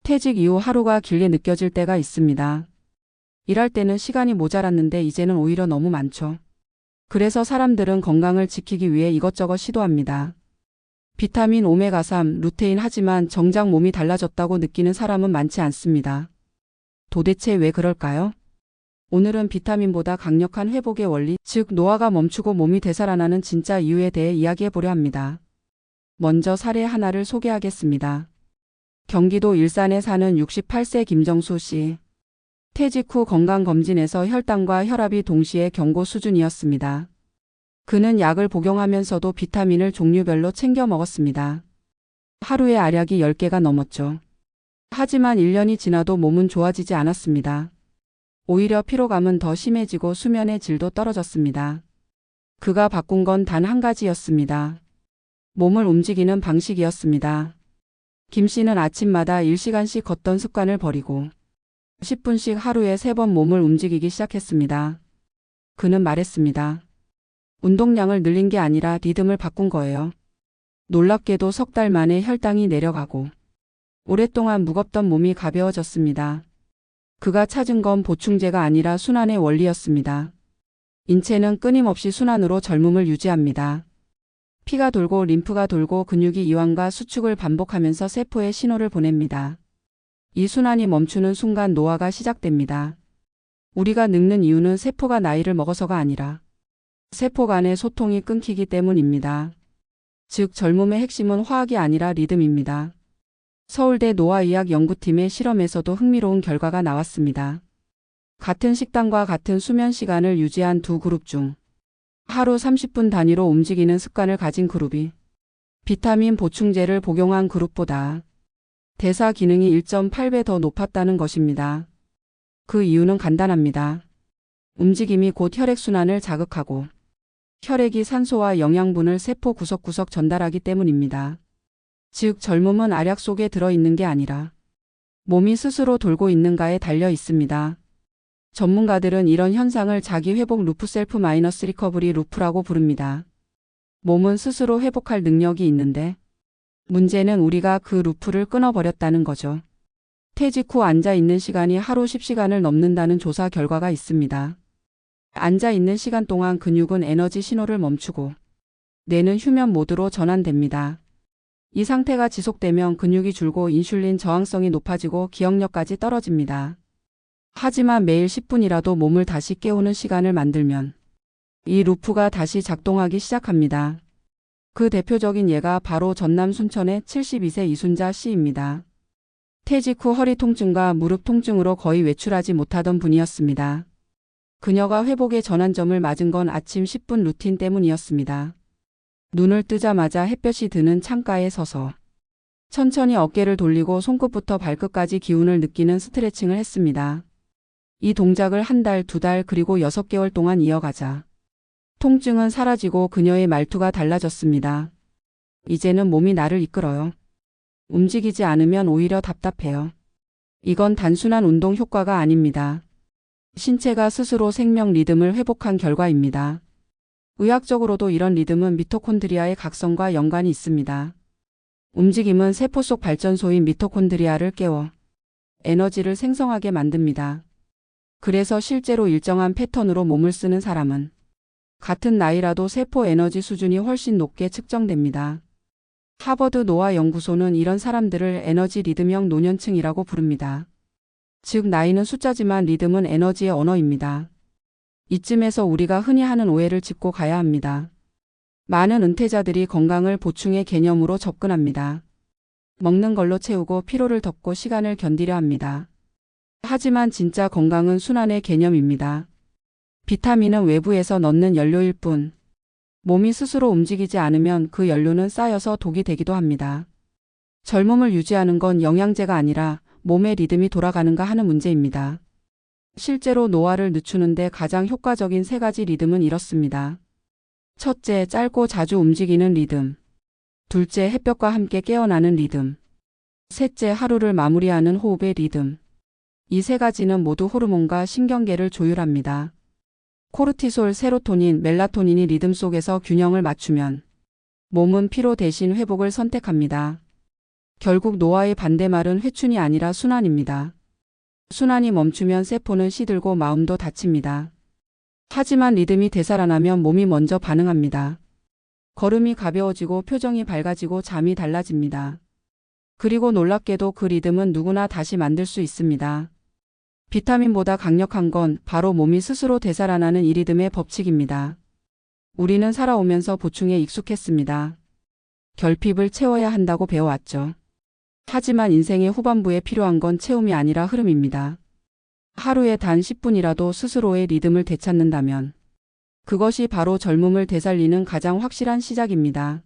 퇴직 이후 하루가 길게 느껴질 때가 있습니다. 일할 때는 시간이 모자랐는데 이제는 오히려 너무 많죠. 그래서 사람들은 건강을 지키기 위해 이것저것 시도합니다. 비타민 오메가3, 루테인 하지만 정작 몸이 달라졌다고 느끼는 사람은 많지 않습니다. 도대체 왜 그럴까요? 오늘은 비타민보다 강력한 회복의 원리, 즉 노화가 멈추고 몸이 되살아나는 진짜 이유에 대해 이야기해 보려 합니다. 먼저 사례 하나를 소개하겠습니다. 경기도 일산에 사는 68세 김정수 씨. 퇴직 후 건강검진에서 혈당과 혈압이 동시에 경고 수준이었습니다. 그는 약을 복용하면서도 비타민을 종류별로 챙겨 먹었습니다. 하루에 알약이 10개가 넘었죠. 하지만 1년이 지나도 몸은 좋아지지 않았습니다. 오히려 피로감은 더 심해지고 수면의 질도 떨어졌습니다. 그가 바꾼 건 단 한 가지였습니다. 몸을 움직이는 방식이었습니다. 김 씨는 아침마다 1시간씩 걷던 습관을 버리고 10분씩 하루에 3번 몸을 움직이기 시작했습니다. 그는 말했습니다. 운동량을 늘린 게 아니라 리듬을 바꾼 거예요. 놀랍게도 3달 만에 혈당이 내려가고 오랫동안 무겁던 몸이 가벼워졌습니다. 그가 찾은 건 보충제가 아니라 순환의 원리였습니다. 인체는 끊임없이 순환으로 젊음을 유지합니다. 피가 돌고 림프가 돌고 근육이 이완과 수축을 반복하면서 세포에 신호를 보냅니다. 이 순환이 멈추는 순간 노화가 시작됩니다. 우리가 늙는 이유는 세포가 나이를 먹어서가 아니라 세포 간의 소통이 끊기기 때문입니다. 즉 젊음의 핵심은 화학이 아니라 리듬입니다. 서울대 노화의학 연구팀의 실험에서도 흥미로운 결과가 나왔습니다. 같은 식단과 같은 수면 시간을 유지한 두 그룹 중 하루 30분 단위로 움직이는 습관을 가진 그룹이 비타민 보충제를 복용한 그룹보다 대사 기능이 1.8배 더 높았다는 것입니다. 그 이유는 간단합니다. 움직임이 곧 혈액순환을 자극하고 혈액이 산소와 영양분을 세포 구석구석 전달하기 때문입니다. 즉 젊음은 알약 속에 들어있는 게 아니라 몸이 스스로 돌고 있는가에 달려 있습니다. 전문가들은 이런 현상을 자기 회복 루프 셀프 마이너스 리커버리 루프라고 부릅니다. 몸은 스스로 회복할 능력이 있는데 문제는 우리가 그 루프를 끊어버렸다는 거죠. 퇴직 후 앉아있는 시간이 하루 10시간을 넘는다는 조사 결과가 있습니다. 앉아있는 시간 동안 근육은 에너지 신호를 멈추고 뇌는 휴면 모드로 전환됩니다. 이 상태가 지속되면 근육이 줄고 인슐린 저항성이 높아지고 기억력까지 떨어집니다. 하지만 매일 10분이라도 몸을 다시 깨우는 시간을 만들면 이 루프가 다시 작동하기 시작합니다. 그 대표적인 예가 바로 전남 순천의 72세 이순자 씨입니다. 퇴직 후 허리 통증과 무릎 통증으로 거의 외출하지 못하던 분이었습니다. 그녀가 회복의 전환점을 맞은 건 아침 10분 루틴 때문이었습니다. 눈을 뜨자마자 햇볕이 드는 창가에 서서 천천히 어깨를 돌리고 손끝부터 발끝까지 기운을 느끼는 스트레칭을 했습니다. 이 동작을 1달, 2달 그리고 6개월 동안 이어가자 통증은 사라지고 그녀의 말투가 달라졌습니다. 이제는 몸이 나를 이끌어요. 움직이지 않으면 오히려 답답해요. 이건 단순한 운동 효과가 아닙니다. 신체가 스스로 생명 리듬을 회복한 결과입니다. 의학적으로도 이런 리듬은 미토콘드리아의 각성과 연관이 있습니다. 움직임은 세포 속 발전소인 미토콘드리아를 깨워 에너지를 생성하게 만듭니다. 그래서 실제로 일정한 패턴으로 몸을 쓰는 사람은 같은 나이라도 세포 에너지 수준이 훨씬 높게 측정됩니다. 하버드 노화 연구소는 이런 사람들을 에너지 리듬형 노년층이라고 부릅니다. 즉 나이는 숫자지만 리듬은 에너지의 언어입니다. 이쯤에서 우리가 흔히 하는 오해를 짚고 가야 합니다. 많은 은퇴자들이 건강을 보충의 개념으로 접근합니다. 먹는 걸로 채우고 피로를 덮고 시간을 견디려 합니다. 하지만 진짜 건강은 순환의 개념입니다. 비타민은 외부에서 넣는 연료일 뿐 몸이 스스로 움직이지 않으면 그 연료는 쌓여서 독이 되기도 합니다. 젊음을 유지하는 건 영양제가 아니라 몸의 리듬이 돌아가는가 하는 문제입니다. 실제로 노화를 늦추는데 가장 효과적인 3가지 리듬은 이렇습니다. 첫째, 짧고 자주 움직이는 리듬. 둘째, 햇볕과 함께 깨어나는 리듬. 셋째, 하루를 마무리하는 호흡의 리듬. 이 3가지는 모두 호르몬과 신경계를 조율합니다. 코르티솔, 세로토닌, 멜라토닌이 리듬 속에서 균형을 맞추면 몸은 피로 대신 회복을 선택합니다. 결국 노화의 반대말은 회춘이 아니라 순환입니다. 순환이 멈추면 세포는 시들고 마음도 다칩니다. 하지만 리듬이 되살아나면 몸이 먼저 반응합니다. 걸음이 가벼워지고 표정이 밝아지고 잠이 달라집니다. 그리고 놀랍게도 그 리듬은 누구나 다시 만들 수 있습니다. 비타민보다 강력한 건 바로 몸이 스스로 되살아나는 이 리듬의 법칙입니다. 우리는 살아오면서 보충에 익숙했습니다. 결핍을 채워야 한다고 배워왔죠. 하지만 인생의 후반부에 필요한 건 채움이 아니라 흐름입니다. 하루에 단 10분이라도 스스로의 리듬을 되찾는다면 그것이 바로 젊음을 되살리는 가장 확실한 시작입니다.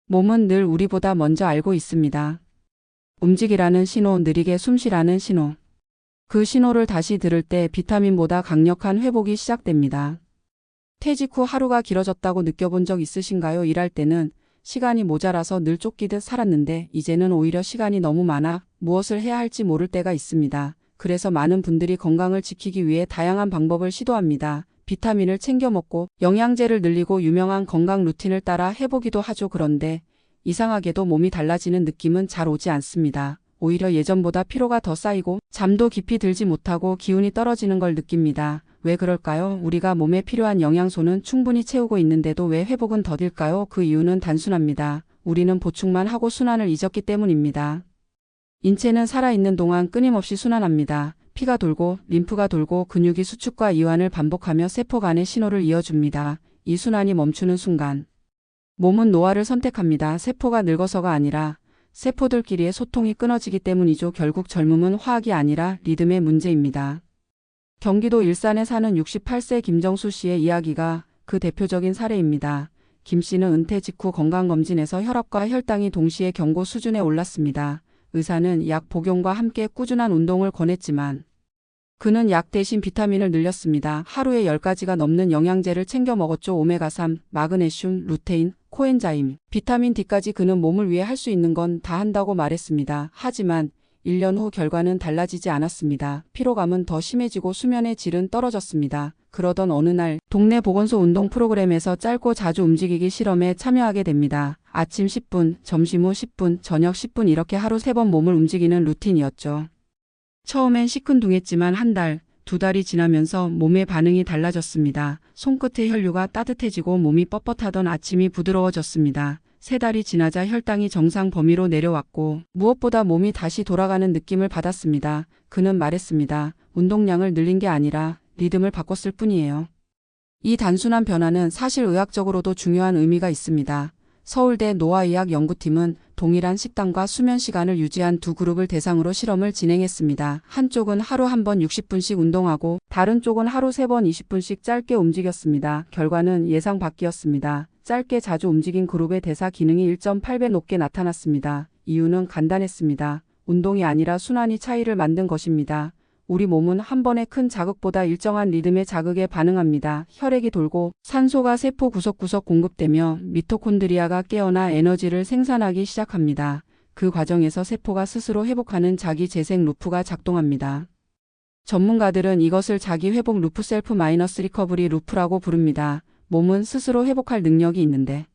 몸은 늘 우리보다 먼저 알고 있습니다. 움직이라는 신호, 느리게 숨쉬라는 신호. 그 신호를 다시 들을 때 비타민보다 강력한 회복이 시작됩니다. 퇴직 후 하루가 길어졌다고 느껴본 적 있으신가요? 일할 때는 시간이 모자라서 늘 쫓기듯 살았는데 이제는 오히려 시간이 너무 많아 무엇을 해야 할지 모를 때가 있습니다. 그래서 많은 분들이 건강을 지키기 위해 다양한 방법을 시도합니다. 비타민을 챙겨 먹고 영양제를 늘리고 유명한 건강 루틴을 따라 해보기도 하죠. 그런데 이상하게도 몸이 달라지는 느낌은 잘 오지 않습니다. 오히려 예전보다 피로가 더 쌓이고 잠도 깊이 들지 못하고 기운이 떨어지는 걸 느낍니다. 왜 그럴까요? 우리가 몸에 필요한 영양소는 충분히 채우고 있는데도 왜 회복은 더딜까요? 그 이유는 단순합니다. 우리는 보충만 하고 순환을 잊었기 때문입니다. 인체는 살아있는 동안 끊임없이 순환합니다. 피가 돌고 림프가 돌고 근육이 수축과 이완을 반복하며 세포 간의 신호를 이어줍니다. 이 순환이 멈추는 순간 몸은 노화를 선택합니다. 세포가 늙어서가 아니라 세포들끼리의 소통이 끊어지기 때문이죠. 결국 젊음은 화학이 아니라 리듬의 문제입니다. 경기도 일산에 사는 68세 김정수 씨의 이야기가 그 대표적인 사례입니다. 김 씨는 은퇴 직후 건강검진에서 혈압과 혈당이 동시에 경고 수준에 올랐습니다. 의사는 약 복용과 함께 꾸준한 운동을 권했지만 그는 약 대신 비타민을 늘렸습니다. 하루에 10가지가 넘는 영양제를 챙겨 먹었죠. 오메가3, 마그네슘, 루테인, 코엔자임, 비타민 D까지. 그는 몸을 위해 할 수 있는 건 다 한다고 말했습니다. 하지만 1년 후 결과는 달라지지 않았습니다. 피로감은 더 심해지고 수면의 질은 떨어졌습니다. 그러던 어느 날 동네 보건소 운동 프로그램에서 짧고 자주 움직이기 실험에 참여하게 됩니다. 아침 10분, 점심 후 10분, 저녁 10분 이렇게 하루 3번 몸을 움직이는 루틴이었죠. 처음엔 시큰둥했지만 한 달, 2달이 지나면서 몸의 반응이 달라졌습니다. 손끝의 혈류가 따뜻해지고 몸이 뻣뻣하던 아침이 부드러워졌습니다. 3달이 지나자 혈당이 정상 범위로 내려왔고 무엇보다 몸이 다시 돌아가는 느낌을 받았습니다. 그는 말했습니다. 운동량을 늘린 게 아니라 리듬을 바꿨을 뿐이에요. 이 단순한 변화는 사실 의학적으로도 중요한 의미가 있습니다. 서울대 노화의학 연구팀은 동일한 식단과 수면 시간을 유지한 두 그룹을 대상으로 실험을 진행했습니다. 한쪽은 하루 한 번 60분씩 운동하고 다른 쪽은 하루 3번 20분씩 짧게 움직였습니다. 결과는 예상 밖이었습니다. 짧게 자주 움직인 그룹의 대사 기능이 1.8배 높게 나타났습니다. 이유는 간단했습니다. 운동이 아니라 순환이 차이를 만든 것입니다. 우리 몸은 한 번의 큰 자극보다 일정한 리듬의 자극에 반응합니다. 혈액이 돌고 산소가 세포 구석구석 공급되며 미토콘드리아가 깨어나 에너지를 생산하기 시작합니다. 그 과정에서 세포가 스스로 회복하는 자기 재생 루프가 작동합니다. 전문가들은 이것을 자기 회복 루프 셀프 마이너스 리커버리 루프라고 부릅니다. 몸은 스스로 회복할 능력이 있는데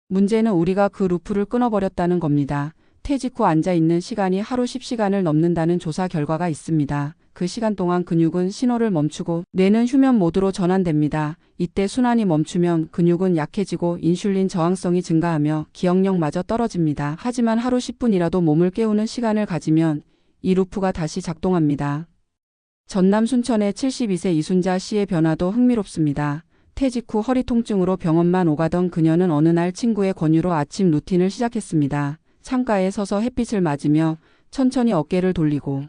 문제는 우리가 그 루프를 끊어버렸다는 겁니다. 퇴직 후 앉아있는 시간이 하루 10시간을 넘는다는 조사 결과가 있습니다. 그 시간 동안 근육은 신호를 멈추고 뇌는 휴면 모드로 전환됩니다. 이때 순환이 멈추면 근육은 약해지고 인슐린 저항성이 증가하며 기억력마저 떨어집니다. 하지만 하루 10분이라도 몸을 깨우는 시간을 가지면 이 루프가 다시 작동합니다. 전남 순천의 72세 이순자 씨의 변화도 흥미롭습니다. 퇴직 후 허리 통증으로 병원만 오가던 그녀는 어느 날 친구의 권유로 아침 루틴을 시작했습니다. 창가에 서서 햇빛을 맞으며 천천히 어깨를 돌리고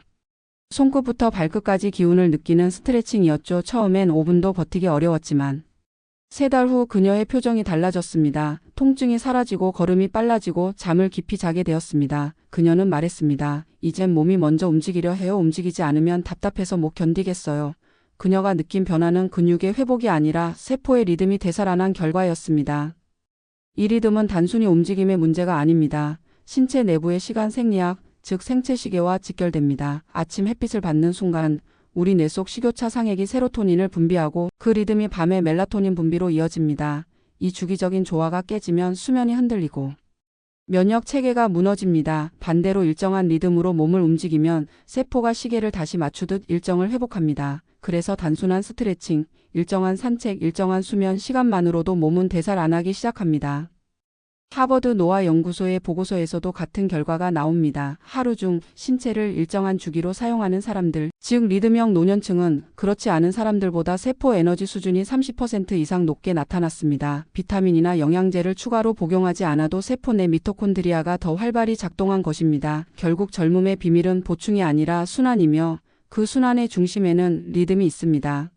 손끝부터 발끝까지 기운을 느끼는 스트레칭이었죠. 처음엔 5분도 버티기 어려웠지만 3달 후 그녀의 표정이 달라졌습니다. 통증이 사라지고 걸음이 빨라지고 잠을 깊이 자게 되었습니다. 그녀는 말했습니다. 이젠 몸이 먼저 움직이려 해요. 움직이지 않으면 답답해서 못 견디겠어요. 그녀가 느낀 변화는 근육의 회복이 아니라 세포의 리듬이 되살아난 결과였습니다. 이 리듬은 단순히 움직임의 문제가 아닙니다. 신체 내부의 시간 생리학, 즉 생체 시계와 직결됩니다. 아침 햇빛을 받는 순간 우리 뇌 속 식욕차 상액이 세로토닌을 분비하고 그 리듬이 밤에 멜라토닌 분비로 이어집니다. 이 주기적인 조화가 깨지면 수면이 흔들리고 면역 체계가 무너집니다. 반대로 일정한 리듬으로 몸을 움직이면 세포가 시계를 다시 맞추듯 일정을 회복합니다. 그래서 단순한 스트레칭, 일정한 산책, 일정한 수면 시간만으로도 몸은 대사를 안 하기 시작합니다. 하버드 노화 연구소의 보고서에서도 같은 결과가 나옵니다. 하루 중 신체를 일정한 주기로 사용하는 사람들, 즉 리듬형 노년층은 그렇지 않은 사람들보다 세포 에너지 수준이 30% 이상 높게 나타났습니다. 비타민이나 영양제를 추가로 복용하지 않아도 세포 내 미토콘드리아가 더 활발히 작동한 것입니다. 결국 젊음의 비밀은 보충이 아니라 순환이며 그 순환의 중심에는 리듬이 있습니다.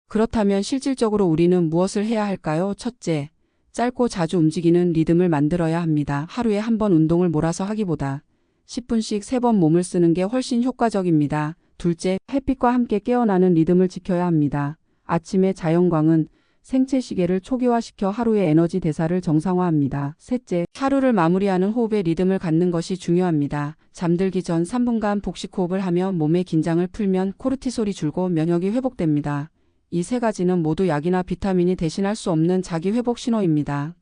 그렇다면 실질적으로 우리는 무엇을 해야 할까요? 첫째, 짧고 자주 움직이는 리듬을 만들어야 합니다. 하루에 한 번 운동을 몰아서 하기보다 10분씩 3번 몸을 쓰는 게 훨씬 효과적입니다. 둘째, 햇빛과 함께 깨어나는 리듬을 지켜야 합니다. 아침의 자연광은 생체 시계를 초기화시켜 하루의 에너지 대사를 정상화합니다. 셋째, 하루를 마무리하는 호흡의 리듬을 갖는 것이 중요합니다. 잠들기 전 3분간 복식호흡을 하며 몸의 긴장을 풀면 코르티솔이 줄고 면역이 회복됩니다. 이 세 가지는 모두 약이나 비타민이 대신할 수 없는 자기 회복 신호입니다.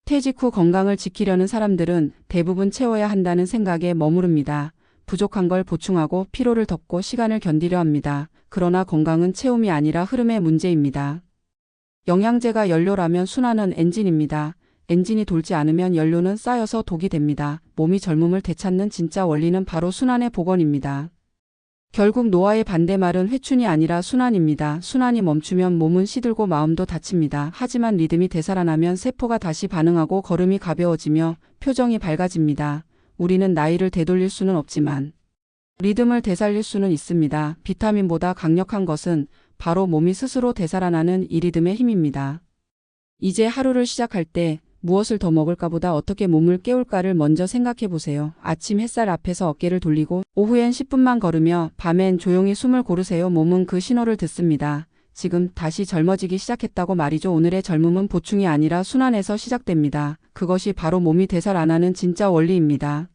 퇴직 후 건강을 지키려는 사람들은 대부분 채워야 한다는 생각에 머무릅니다. 부족한 걸 보충하고 피로를 덮고 시간을 견디려 합니다. 그러나 건강은 채움이 아니라 흐름의 문제입니다. 영양제가 연료라면 순환은 엔진입니다. 엔진이 돌지 않으면 연료는 쌓여서 독이 됩니다. 몸이 젊음을 되찾는 진짜 원리는 바로 순환의 복원입니다. 결국 노화의 반대말은 회춘이 아니라 순환입니다. 순환이 멈추면 몸은 시들고 마음도 다칩니다. 하지만 리듬이 되살아나면 세포가 다시 반응하고 걸음이 가벼워지며 표정이 밝아집니다. 우리는 나이를 되돌릴 수는 없지만 리듬을 되살릴 수는 있습니다. 비타민보다 강력한 것은 바로 몸이 스스로 되살아나는 이 리듬의 힘입니다. 이제 하루를 시작할 때 무엇을 더 먹을까보다 어떻게 몸을 깨울까를 먼저 생각해 보세요. 아침 햇살 앞에서 어깨를 돌리고 오후엔 10분만 걸으며 밤엔 조용히 숨을 고르세요. 몸은 그 신호를 듣습니다. 지금 다시 젊어지기 시작했다고 말이죠. 오늘의 젊음은 보충이 아니라 순환에서 시작됩니다. 그것이 바로 몸이 되살아나는 진짜 원리입니다.